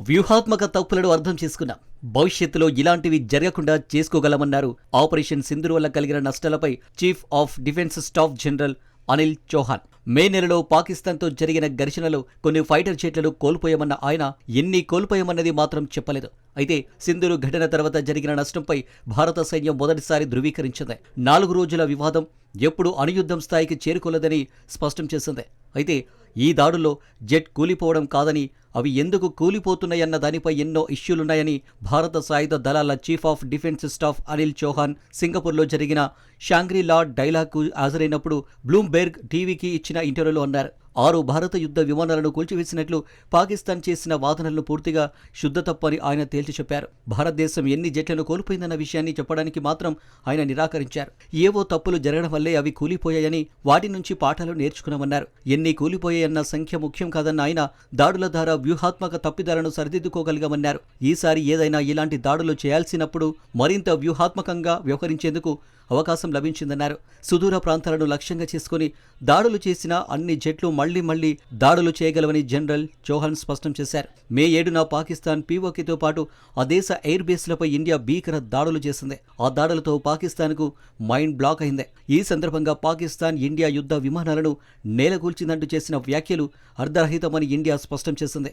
వ్యూహాత్మక తప్పులను అర్థం చేసుకున్నాం. భవిష్యత్తులో ఇలాంటివి జరగకుండా చేసుకోగలమన్నారు ఆపరేషన్ సింధూర్ వల్ల కలిగిన నష్టాలపై chief of defence staff general Anil Chauhan. May నెలలో పాకిస్తాన్తో జరిగిన ఘర్షణలో కొన్ని ఫైటర్ జెట్లను కోల్పోయామన్న ఆయన ఎన్ని కోల్పోయామన్నది మాత్రం చెప్పలేదు. అయితే సింధూరు ఘటన తర్వాత జరిగిన నష్టంపై భారత సైన్యం మొదటిసారి ధృవీకరించింది. 4 రోజుల వివాదం ఎప్పుడు అణుయుద్ధం స్థాయికి చేరుకోలేదని స్పష్టం చేసింది. అయితే ఈ దాడుల్లో జెట్ కూలిపోవడం కాదని, అవి ఎందుకు కూలిపోతున్నాయన్న దానిపై ఎన్నో ఇష్యూలున్నాయని భారత సాయుధ దళాల chief of defence staff Anil Chauhan సింగపూర్లో జరిగిన షాంగ్రీ-లా డైలాగ్కు హాజరైనప్పుడు బ్లూంబెర్గ్ టీవీకి ఇచ్చిన ఇంటర్వ్యూలో అన్నారు. 6 భారత యుద్ధ విమానాలను కూల్చివేసినట్లు పాకిస్తాన్ చేసిన వాదనలను పూర్తిగా శుద్ధ తప్పని ఆయన తేల్చి చెప్పారు. భారతదేశం ఎన్ని జెట్లను కోల్పోయిందన్న విషయాన్ని చెప్పడానికి మాత్రం ఆయన నిరాకరించారు. ఏవో తప్పులు జరగడం వల్లే అవి కూలిపోయాయని, వాటి నుంచి పాఠాలు నేర్చుకున్నామన్నారు. ఎన్ని కూలిపోయాయన్న సంఖ్య ముఖ్యం కాదన్న ఆయన దాడుల ద్వారా వ్యూహాత్మక తప్పిదాలను సరిదిద్దుకోగలిగామన్నారు. ఈసారి ఏదైనా ఇలాంటి దాడులు చేయాల్సినప్పుడు మరింత వ్యూహాత్మకంగా వ్యవహరించేందుకు అవకాశం లభించిందన్నారు. సుదూర ప్రాంతాలను లక్ష్యంగా చేసుకుని దాడులు చేసిన అన్ని జెట్లు మళ్లీ దాడులు చేయగలవని జనరల్ చౌహాన్ స్పష్టం చేశారు. మే 7న పాకిస్తాన్ పీఓకేతో పాటు ఆ దేశ ఎయిర్ బేస్లపై ఇండియా భీకర దాడులు చేసింది. ఆ దాడులతో పాకిస్తాన్కు మైండ్ బ్లాక్ అయింది. ఈ సందర్భంగా పాకిస్తాన్ ఇండియా యుద్ధ విమానాలను నేలకూల్చిందంటూ చేసిన వ్యాఖ్యలు అర్ధరహితమని ఇండియా స్పష్టం చేసింది.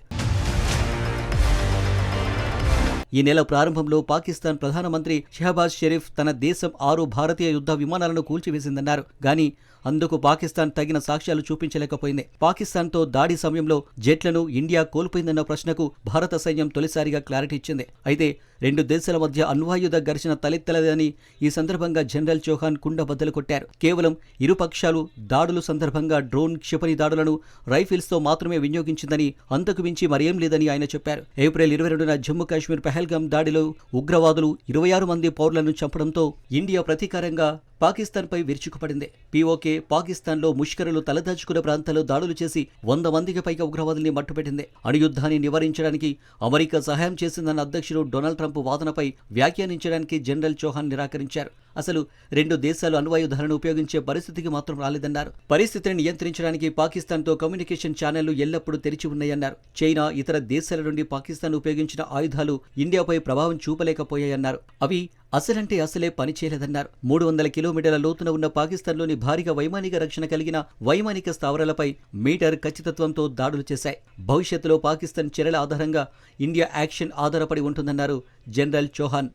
ఈ నెల ప్రారంభంలో పాకిస్తాన్ ప్రధానమంత్రి షహబాజ్ షరీఫ్ తన దేశం 6 భారతీయ యుద్ధ విమానాలను కూల్చివేసిందన్నారు. గానీ అందుకు పాకిస్తాన్ తగిన సాక్ష్యాలు చూపించలేకపోయింది. పాకిస్తాన్తో దాడి సమయంలో జెట్లను ఇండియా కోల్పోయిందన్న ప్రశ్నకు భారత సైన్యం తొలిసారిగా క్లారిటీ ఇచ్చింది. అయితే 2 దేశాల మధ్య అణ్వాయుధ ఘర్షణ తలెత్తలేదని ఈ సందర్భంగా జనరల్ చౌహాన్ కుండబద్దలు కొట్టారు. కేవలం ఇరు పక్షాలు దాడుల సందర్భంగా డ్రోన్, క్షిపణి దాడులను రైఫిల్స్తో మాత్రమే వినియోగించిందని, అంతకు మించి మరేం లేదని ఆయన చెప్పారు. ఏప్రిల్ 22న జమ్మూ కాశ్మీర్ పహల్గాం దాడిలో ఉగ్రవాదులు 26 మంది పౌరులను చంపడంతో ఇండియా ప్రతీకారంగా పాకిస్తాన్పై విరుచుకుపడింది. పీఓకే పాకిస్తాన్లో ముష్కరులు తలదాచుకున్న ప్రాంతాల్లో దాడులు చేసి 100 మందికి పైగా ఉగ్రవాదుల్ని మట్టుపెట్టింది. అణుయుద్ధాన్ని నివారించడానికి అమెరికా సహాయం చేసిందన్న అధ్యక్షుడు డొనాల్డ్ ట్రంప్ వాదనపై వ్యాఖ్యానించడానికి జనరల్ చౌహాన్ నిరాకరించారు. అసలు 2 దేశాలు అణ్వాయుధాలను ఉపయోగించే పరిస్థితికి మాత్రం రాలేదన్నారు. పరిస్థితిని నియంత్రించడానికి పాకిస్తాన్తో కమ్యూనికేషన్ ఛానళ్లు ఎల్లప్పుడూ తెరిచి ఉన్నాయన్నారు. చైనా, ఇతర దేశాల నుండి పాకిస్తాన్ ఉపయోగించిన ఆయుధాలు ఇండియాపై ప్రభావం చూపలేకపోయాయన్నారు. అవి అసలే పనిచేయలేదన్నారు. 300 కిలోమీటర్ల లోతున ఉన్న పాకిస్తాన్లోని భారీగా వైమానిక రక్షణ కలిగిన వైమానిక స్థావరాలపై మీటర్ ఖచ్చితత్వంతో దాడులు చేశాయి. భవిష్యత్తులో పాకిస్తాన్ చర్యల ఆధారంగా ఇండియా యాక్షన్ ఆధారపడి ఉంటుందన్నారు జనరల్ చౌహాన్.